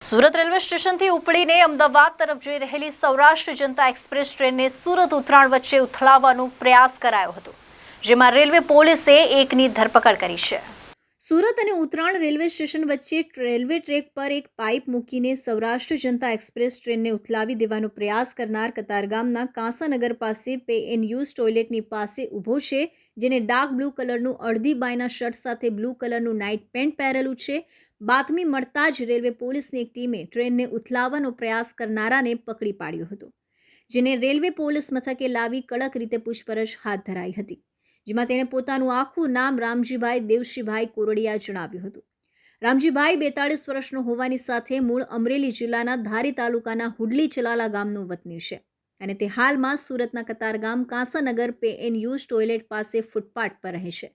Surat railway સ્ટેશનથી ઉપડીને અમદાવાદ તરફ જઈ રહેલી સૌરાષ્ટ્ર જનતા એક્સપ્રેસ ટ્રેનને સુરત ઉતરાણ વચ્ચે ઉથલાવવાનો પ્રયાસ કરાયો હતો, જેમાં રેલવે પોલીસે એકની ધરપકડ કરી છે। સુરત અને ઉતરાણ રેલવે સ્ટેશન વચ્ચે રેલવે ટ્રેક પર એક પાઇપ મૂકીને સૌરાષ્ટ્ર જનતા એક્સપ્રેસ ટ્રેનને ઉથલાવી દેવાનો પ્રયાસ કરનાર કતારગામના કાંસાનગર પાસે પે એન્ડ યુઝ ટોયલેટની પાસે ઊભો છે, જેને ડાર્ક બ્લુ કલરનું અડધી બાયના શર્ટ સાથે બ્લુ કલરનું નાઇટ પેન્ટ પહેરેલું છે। બાતમી મળતા જ રેલવે પોલીસની એક ટીમે ટ્રેનને ઉથલાવવાનો પ્રયાસ કરનારાને પકડી પાડ્યો હતો, જેને રેલવે પોલીસ મથકે લાવી કડક રીતે પૂછપરછ હાથ ધરાઈ હતી, જેમાં તેણે પોતાનું આખું નામ રામજીભાઈ દેવશીભાઈ કોરડિયા જણાવ્યું હતું। રામજીભાઈ 42 વર્ષનો હોવાની સાથે મૂળ અમરેલી જિલ્લાના ધારી તાલુકાના હુડલી ચલાલા ગામનો વતની છે અને તે હાલમાં સુરતના Katargam Kansanagar pay and use toilet પાસે ફૂટપાથ પર રહે છે।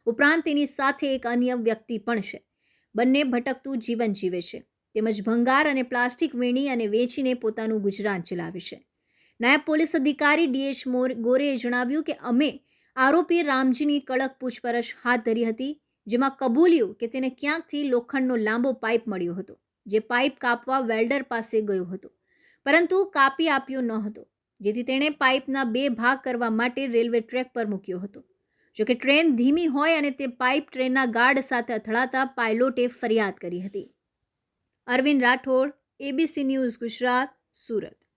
ઉપરાંત તેની સાથે એક અન્ય વ્યક્તિ પણ છે। બંને ભટકતું જીવન જીવે છે, તેમજ ભંગાર અને પ્લાસ્ટિક વીણી અને વેચીને પોતાનું ગુજરાન ચલાવે છે। નાયબ પોલીસ અધિકારી ડીએચ ગોરેએ જણાવ્યું કે અમે આરોપી રામજીની કડક પૂછપરછ હાથ ધરી હતી, જેમાં કબૂલ્યું કે તેને ક્યાંકથી લોખંડનો લાંબો પાઇપ મળ્યો હતો, જે પાઇપ કાપવા વેલ્ડર પાસે ગયો હતો, પરંતુ કાપી આપ્યો ન હતો, જેથી તેણે પાઇપના 2 ભાગ કરવા માટે રેલવે ટ્રેક પર મૂક્યો હતો। જોકે ટ્રેન ધીમી હોય અને તે પાઇપ ટ્રેનના ગાર્ડ સાથે અથડાતા પાયલોટે ફરિયાદ કરી હતી। Arvind Rathod, ABC news Gujarat, Surat.